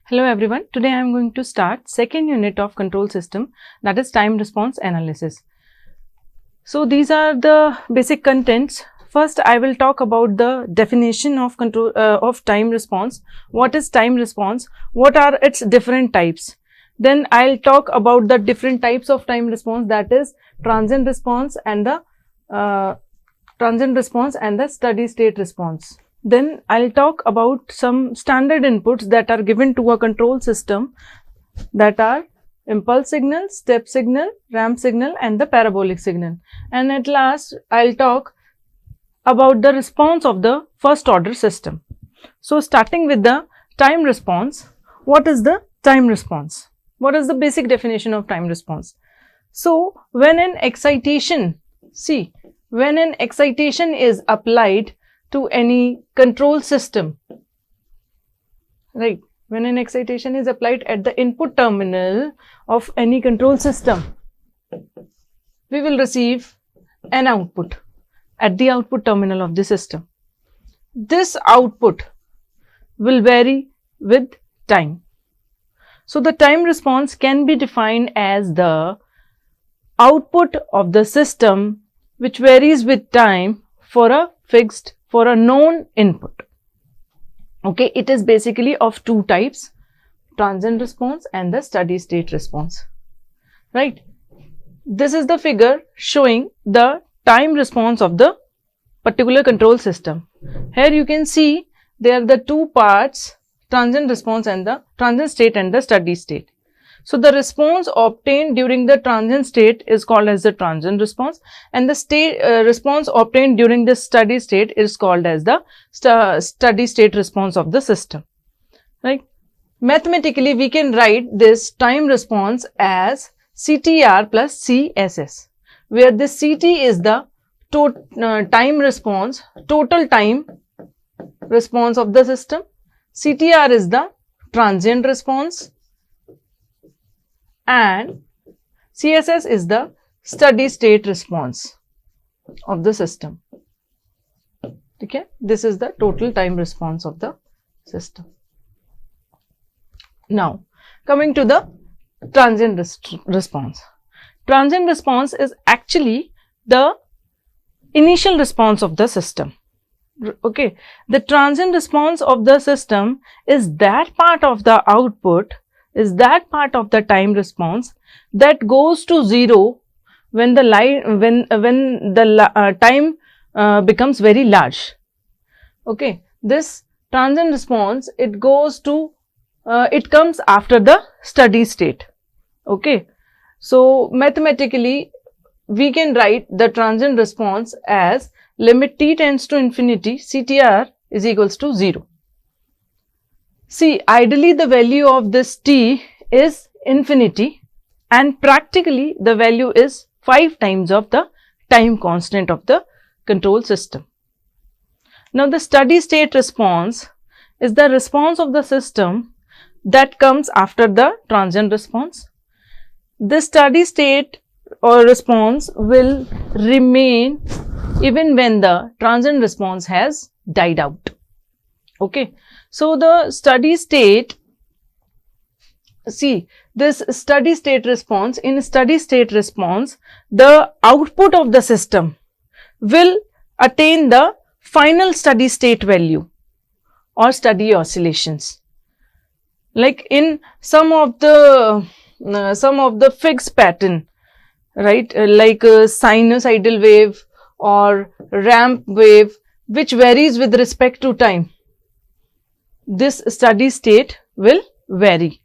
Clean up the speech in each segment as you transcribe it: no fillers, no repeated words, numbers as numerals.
Hello everyone, today I am going to start second unit of control system, that is time response analysis. So these are the basic contents. First I will talk about the definition of control of time response. What is time response? What are its different types? Then I'll talk about the different types of time response, that is transient response and the steady state response. Then I'll talk about some standard inputs that are given to a control system, that are impulse signal, step signal, ramp signal and the parabolic signal. And at last I'll talk about the response of the first order system. So starting with the time response, what is the time response? What is the basic definition of time response? So when an excitation, when an excitation is applied to any control system, right? When an excitation is applied at the input terminal of any control system, we will receive an output at the output terminal of the system. This output will vary with time. So the time response can be defined as the output of the system which varies with time for a known input. Okay, it is basically of two types, transient response and the steady state response, right? This is the figure showing the time response of the particular control system. Here you can see there are the two parts, transient response and the transient state and the steady state. So the response obtained during the transient state is called as the transient response, and the response obtained during the steady state is called as the steady state response of the system, right? Mathematically we can write this time response as CTR plus CSS, where this CT is the time response, total time response of the system, CTR is the transient response, and CSS is the steady state response of the system. Okay, this is the total time response of the system. Now coming to the transient response. Transient response is actually the initial response of the system. Okay, the transient response of the system is that part of the output, is that part of the time response that goes to zero when the time becomes very large. Okay, this transient response, it comes after the steady state. Okay, so mathematically we can write the transient response as limit t tends to infinity, CTR is equals to 0. See, ideally the value of this t is infinity and practically the value is 5 times of the time constant of the control system. Now the steady state response is the response of the system that comes after the transient response. The steady state or response will remain even when the transient response has died out. Okay, so the steady state, this steady state response, in steady state response, the output of the system will attain the final steady state value or steady oscillations. Like in some of the fixed pattern, right, like a sinusoidal wave or ramp wave which varies with respect to time, this steady state will vary.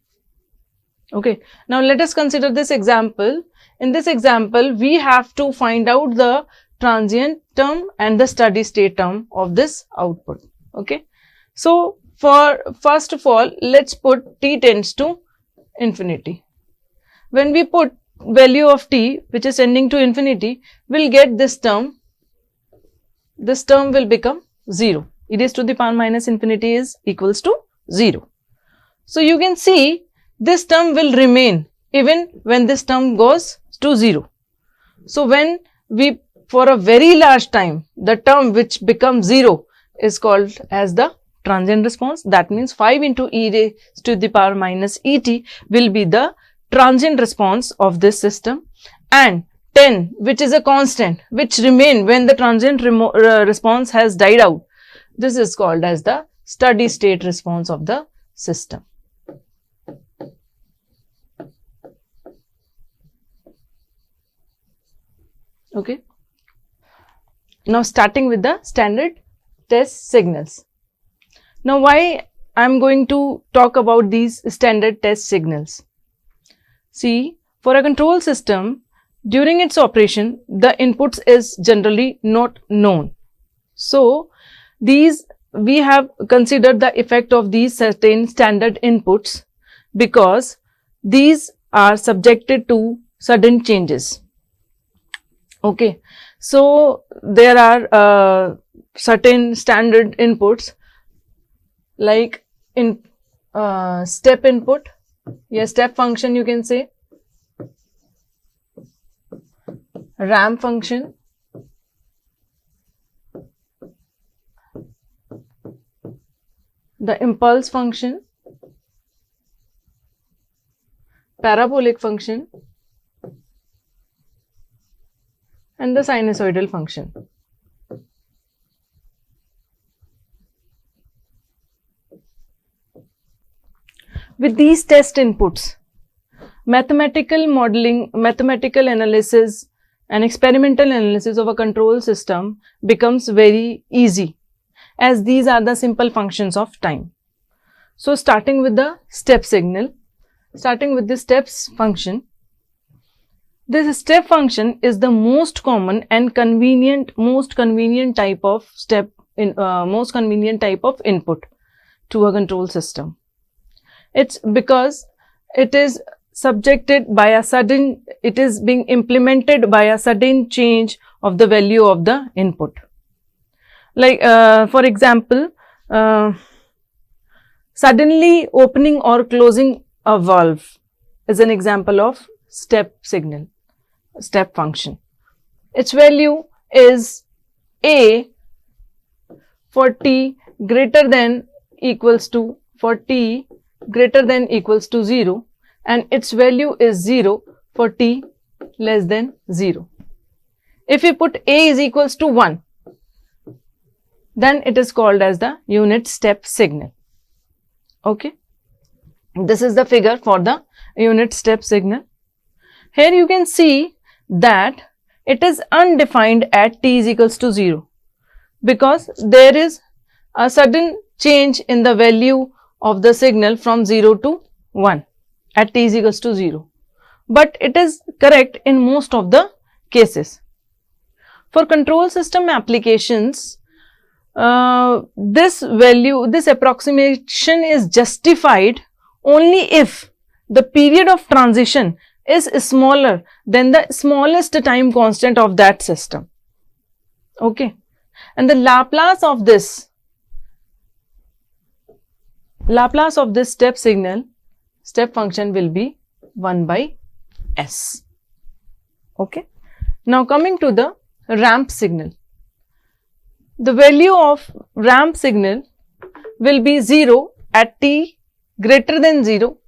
Okay, now let us consider this example. In this example we have to find out the transient term and the steady state term of this output. Okay, so first of all let's put t tends to infinity. When we put value of t which is tending to infinity, we'll get this term. This term will become 0. E raised to the power minus infinity is equals to 0. So you can see this term will remain even when this term goes to 0. So when we, for a very large time, the term which becomes 0 is called as the transient response. That means 5 into e raised to the power minus et will be the transient response of this system, and 10, which is a constant, which remain when the transient response has died out. This is called as the steady state response of the system. Okay. Now starting with the standard test signals. Now why I am going to talk about these standard test signals. See, for a control system, during its operation, the inputs is generally not known. So, these we have considered the effect of these certain standard inputs because these are subjected to sudden changes. Okay, so there are certain standard inputs like in step input, step function you can say, ramp function, the impulse function, parabolic function, and the sinusoidal function. With these test inputs, mathematical modeling, mathematical analysis and experimental analysis of a control system becomes very easy, as these are the simple functions of time. So starting with the step signal, starting with the steps function, this step function is the most common and most convenient type of input to a control system. It's because it is subjected by a sudden, it is being implemented by a sudden change of the value of the input. Like for example, suddenly opening or closing a valve is an example of step signal, step function. Its value is A for t greater than equals to, for t greater than equals to 0, and its value is 0 for t less than 0. If we put A is equals to 1, then it is called as the unit step signal. Okay. This is the figure for the unit step signal. Here you can see that it is undefined at t is equals to 0 because there is a sudden change in the value of the signal from 0 to 1 at t is equals to 0. But it is correct in most of the cases. For control system applications, this approximation is justified only if the period of transition is smaller than the smallest time constant of that system. Okay. And the Laplace of this step signal, step function will be 1 by s. Okay. Now coming to the ramp signal. The value of ramp signal will be 0 at t greater than 0,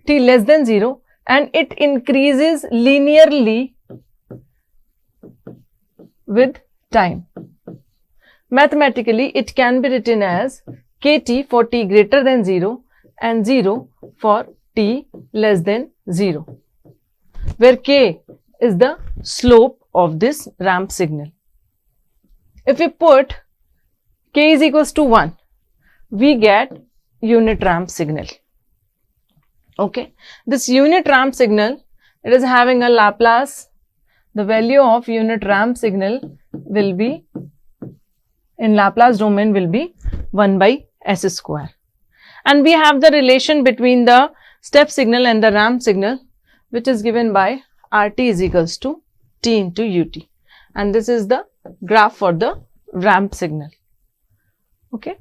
t less than 0, and it increases linearly with time. Mathematically, it can be written as kt for t greater than 0 and 0 for t less than 0, where k is the slope of this ramp signal. If we put k is equals to 1, we get unit ramp signal. Okay. This unit ramp signal, it is having a Laplace. The value of unit ramp signal will be, in Laplace domain, will be 1 by s square. And we have the relation between the step signal and the ramp signal, which is given by RT is equals to t into ut. And this is the graph for the ramp signal. Okay.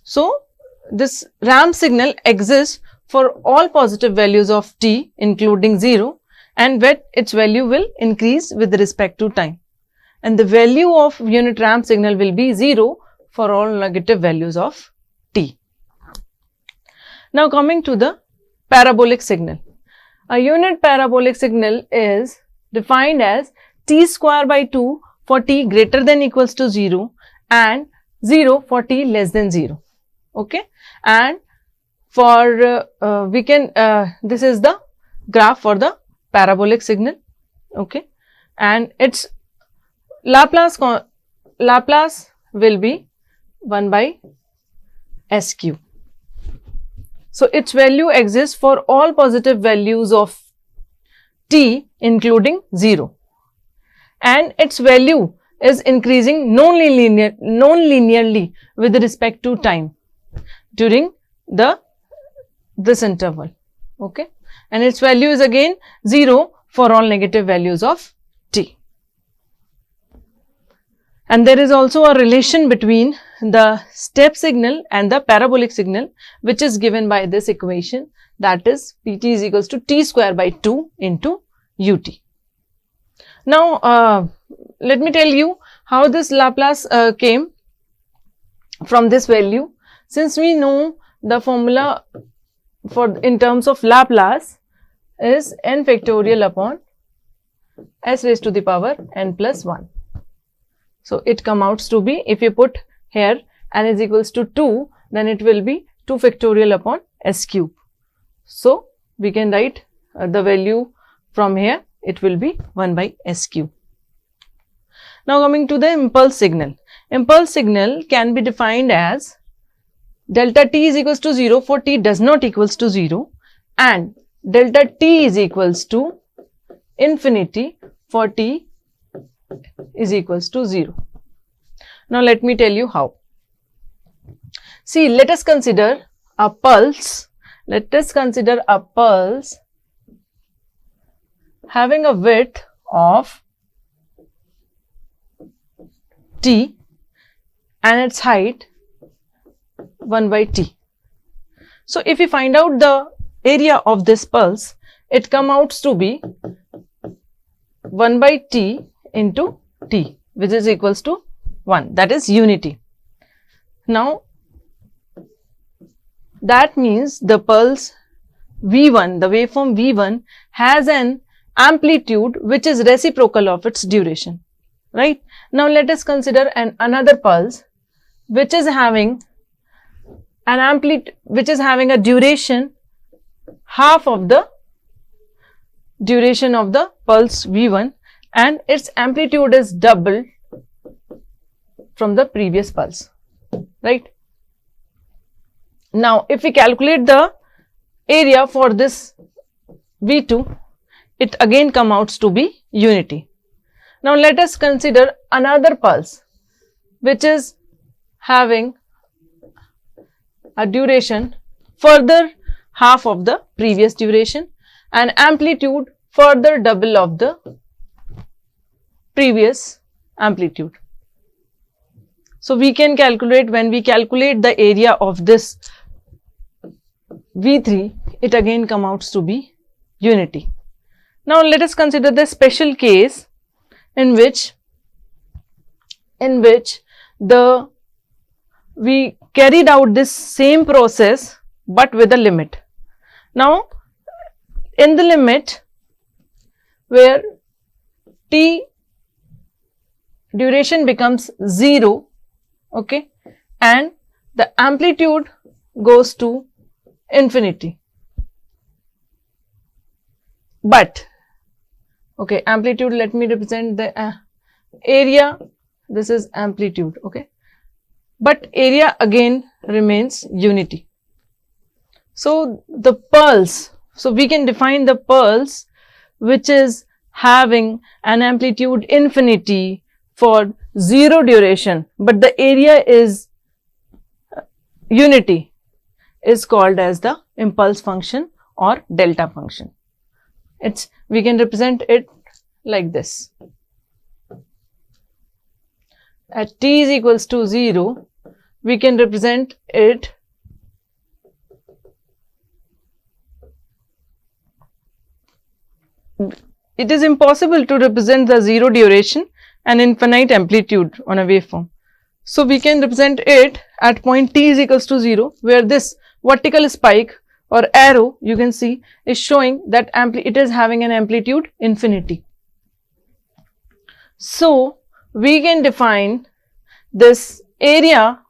So this ramp signal exists for all positive values of t including 0, and where its value will increase with respect to time. And the value of unit ramp signal will be 0 for all negative values of t. Now coming to the parabolic signal. A unit parabolic signal is defined as t square by 2 for t greater than equals to 0 and 0 for t less than 0. Okay, and for this is the graph for the parabolic signal. Okay, and its Laplace will be 1 by s cube. So its value exists for all positive values of t including 0, and its value is increasing non-linearly with respect to time during this interval. Okay, and its value is again 0 for all negative values of t. And there is also a relation between the step signal and the parabolic signal, which is given by this equation, that is Pt is equals to t square by 2 into ut. Now let me tell you how this Laplace came from this value. Since we know the formula for in terms of Laplace is n factorial upon s raised to the power n plus 1. So it comes out to be, if you put here n is equals to 2, then it will be 2 factorial upon s cube. So we can write the value from here, it will be 1 by s cube. Now coming to the impulse signal. Impulse signal can be defined as delta t is equals to 0 for t does not equals to 0 and delta t is equals to infinity for t is equals to 0. Now let me tell you how. See, let us consider a pulse. Let us consider a pulse having a width of t and its height 1 by t. So if we find out the area of this pulse, it comes out to be 1 by t into t, which is equals to 1, that is unity. Now that means the pulse V1, the waveform V1 has an amplitude which is reciprocal of its duration, right? Now let us consider another pulse which is having an amplitude, which is having a duration half of the duration of the pulse V1 and its amplitude is double from the previous pulse, right? Now if we calculate the area for this V2, it again comes out to be unity. Now let us consider another pulse which is having a duration further half of the previous duration and amplitude further double of the previous amplitude. So we can calculate, when we calculate the area of this V3, it again comes out to be unity. Now let us consider the special case in which we carried out this same process but with a limit. Now in the limit where t duration becomes 0, okay, and the amplitude goes to infinity, but okay, amplitude, let me represent the area, this is amplitude, okay, but area again remains unity. So the pulse, so we can define the pulse which is having an amplitude infinity for 0 duration, but the area is unity, is called as the impulse function or delta function. We can represent it like this. At t is equals to 0, we can represent it it is impossible to represent the 0 duration and infinite amplitude on a waveform. So we can represent it at point t is equals to 0, where this vertical spike or arrow you can see is showing that it is having an amplitude infinity. So we can define this area,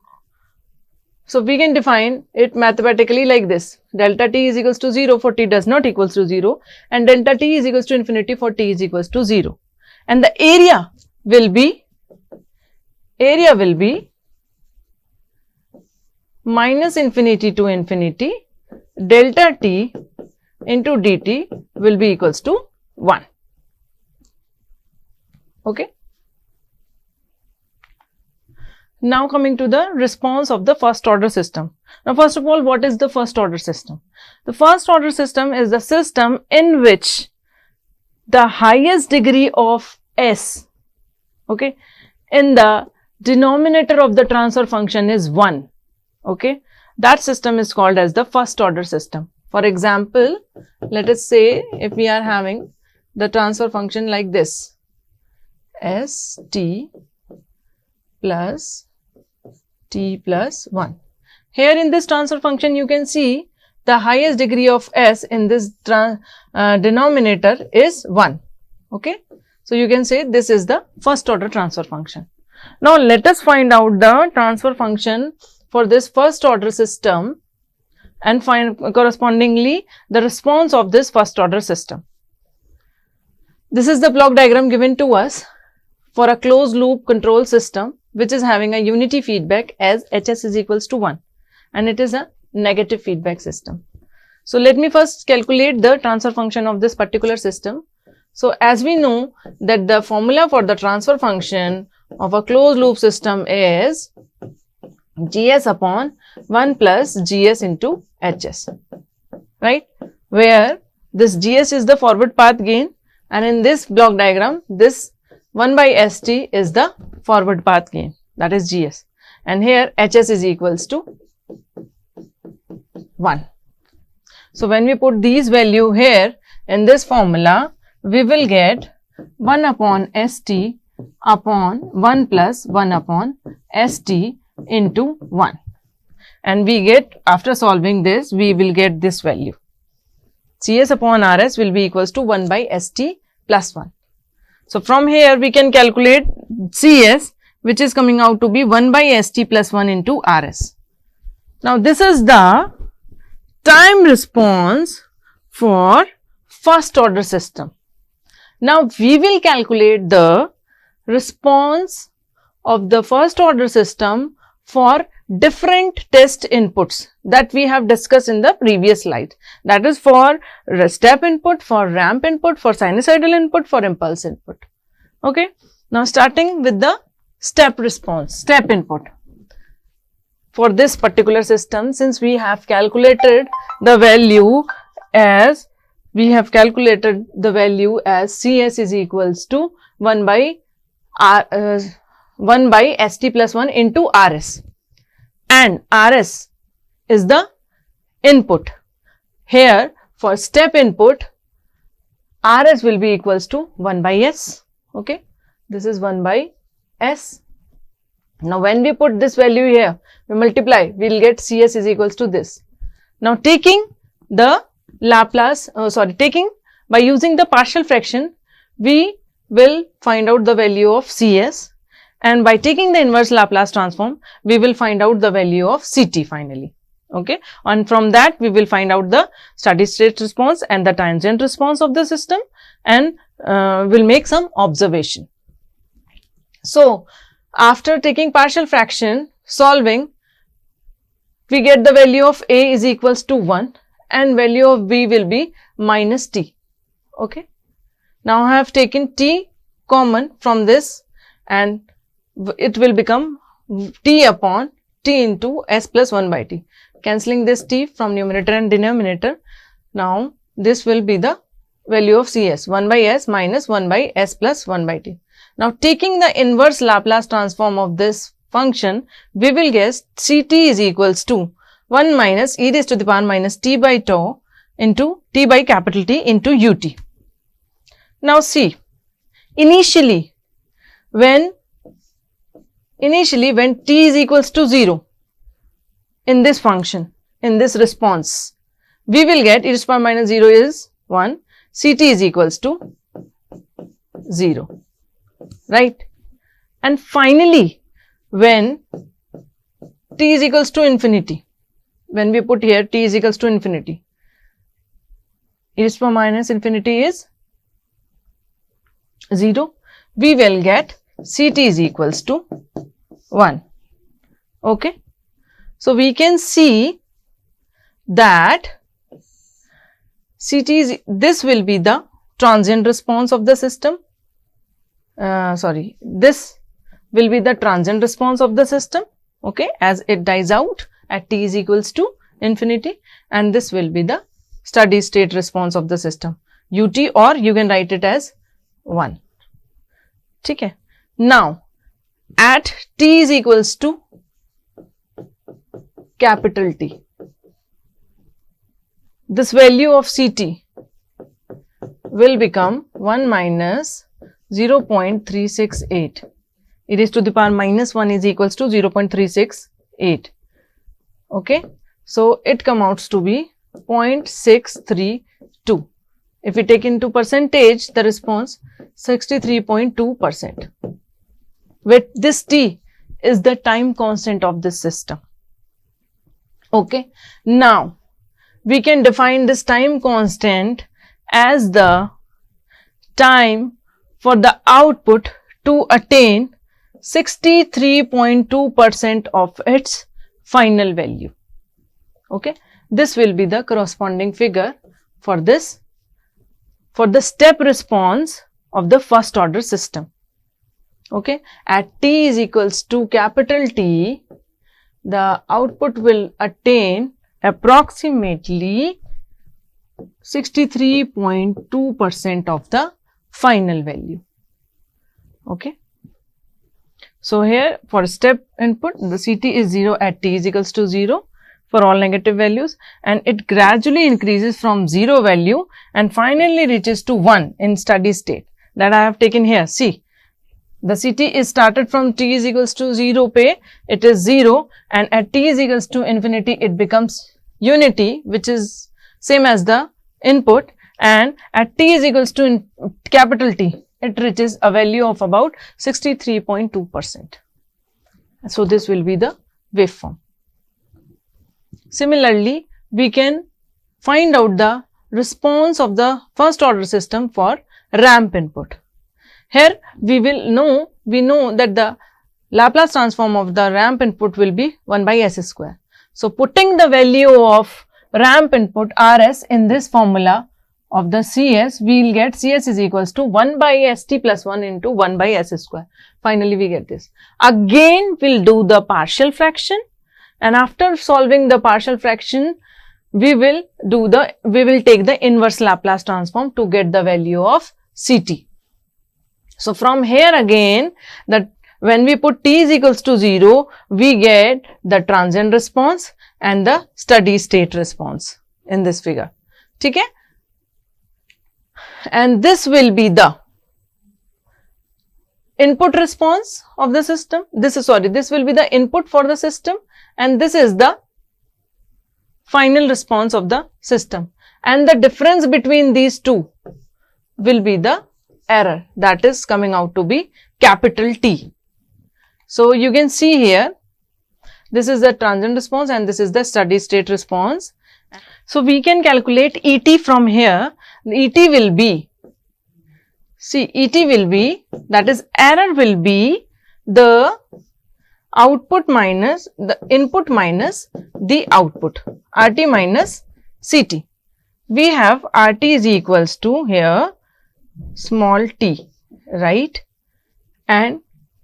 so we can define it mathematically like this: delta t is equals to 0 for t does not equals to 0, and delta t is equals to infinity for t is equals to 0, and the area will be minus infinity to infinity delta t into dt will be equals to 1. Okay. Now coming to the response of the first order system. Now first of all, what is the first order system? The first order system is the system in which the highest degree of s, okay, in the denominator of the transfer function is 1. Okay, that system is called as the first order system. For example, let us say if we are having the transfer function like this, st plus t plus 1. Here in this transfer function you can see the highest degree of s in this denominator is 1. Okay, so you can say this is the first order transfer function. Now let us find out the transfer function for this first order system and find correspondingly the response of this first order system. This is the block diagram given to us for a closed loop control system which is having a unity feedback as Hs is equals to 1, and it is a negative feedback system. So let me first calculate the transfer function of this particular system. So as we know that the formula for the transfer function of a closed loop system is Gs upon 1 plus Gs into Hs, right, where this Gs is the forward path gain, and in this block diagram this 1 by St is the forward path gain, that is Gs, and here Hs is equals to 1. So when we put these value here in this formula, we will get 1 upon St upon 1 plus 1 upon St into 1, and we get, after solving this, we will get this value. Cs upon Rs will be equals to 1 by St plus 1. So from here we can calculate Cs, which is coming out to be 1 by St plus 1 into Rs. Now this is the time response for first order system. Now we will calculate the response of the first order system for different test inputs that we have discussed in the previous slide. That is for step input, for ramp input, for sinusoidal input, for impulse input. Okay. Now starting with the step response, step input. For this particular system, since we have calculated the value as Cs is equals to 1 by St plus 1 into Rs, and Rs is the input. Here for step input, Rs will be equals to 1 by S. Okay, this is 1 by S. Now when we put this value here, we multiply, we will get Cs is equals to this. Now taking the Laplace, by using the partial fraction, we will find out the value of Cs, and by taking the inverse Laplace transform, we will find out the value of Ct finally. Okay, and from that we will find out the steady state response and the transient response of the system, and will make some observation. So after taking partial fraction, solving, we get the value of A is equals to 1 and value of B will be minus T. Okay. Now I have taken T common from this and it will become T upon T into S plus 1 by T. Cancelling this T from numerator and denominator. Now this will be the value of Cs, 1 by S minus 1 by S plus 1 by T. Now taking the inverse Laplace transform of this function, we will get Ct is equals to 1 minus e raised to the power minus t by tau into t by capital T into ut. Now see, initially when t is equals to 0 in this function, in this response, we will get e to the power minus 0 is 1, Ct is equals to 0, right? And finally, when t is equals to infinity, when we put here t is equals to infinity, e to the power minus infinity is 0, we will get Ct is equals to 1. Okay. So we can see that this will be the transient response of the system. This will be the transient response of the system, okay, as it dies out at t is equals to infinity, and this will be the steady state response of the system, ut, or you can write it as 1. Okay. Now, at t is equals to capital T, this value of Ct will become 1 minus 0.368. e raised to the power minus 1 is equals to 0.368. Okay. So, it comes out to be 0.632. If we take into percentage, the response 63.2%. With this T is the time constant of this system. Okay. Now, we can define this time constant as the time for the output to attain 63.2% of its final value. Okay. This will be the corresponding figure for this, for the step response of the first order system. Okay. At t is equals to capital T, the output will attain approximately 63.2% of the final value. Okay. So, here for step input, the Ct is 0 at t is equals to 0 for all negative values, and it gradually increases from 0 value and finally reaches to 1 in steady state, that I have taken here. See, the Ct is started from t is equals to 0 pe, it is 0, and at t is equals to infinity it becomes unity, which is same as the input, and at t is equals to capital T, it reaches a value of about 63.2%. So, this will be the waveform. Similarly, we can find out the response of the first order system for ramp input. Here we know that the Laplace transform of the ramp input will be 1 by s square. So, putting the value of ramp input Rs in this formula of the Cs, we will get Cs is equals to 1 by st plus 1 into 1 by s square. Finally, we get this. Again, we will do the partial fraction, and after solving the partial fraction, we will take the inverse Laplace transform to get the value of Ct. So, from here again, that when we put t is equals to 0, we get the transient response and the steady state response in this figure. Okay? And this will be the input response of the system. This will be the input for the system, and this is the final response of the system. And the difference between these two will be the error, that is coming out to be capital T. So, you can see here, this is the transient response and this is the steady state response. So, we can calculate Et from here. Et will be, that is error will be the output minus the input minus the output, RT minus Ct. We have RT is equals to here small t, right, and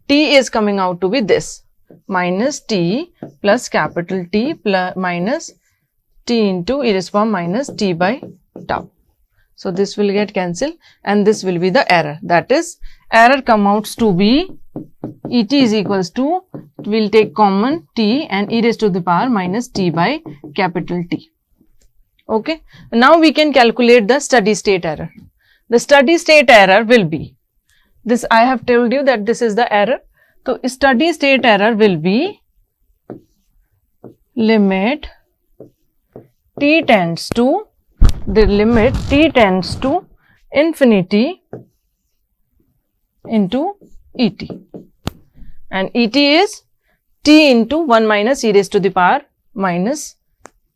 t is coming out to be this minus t plus capital T plus minus t into e raised to power minus t by tau. So, this will get cancelled and this will be the error, that is error come out to be Et is equals to, we will take common t and e raised to the power minus t by capital T. Okay. Now, we can calculate the steady state error. The steady state error will be, this I have told you that this is the error. So, steady state error will be limit t tends to, the limit t tends to infinity into et, and et is t into 1 minus e raised to the power minus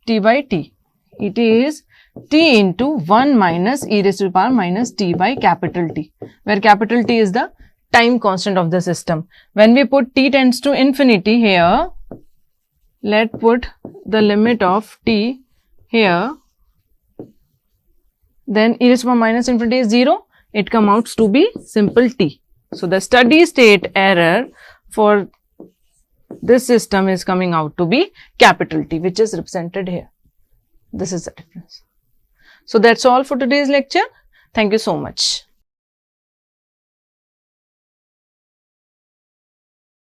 t by t. Et is t into 1 minus e raised to the power minus t by capital T, where capital T is the time constant of the system. When we put t tends to infinity here, let's put the limit of t here, then e raised to the power minus infinity is 0, it comes out to be simple t. So, the steady state error for this system is coming out to be capital T, which is represented here. This is the difference. So, that's all for today's lecture. Thank you so much.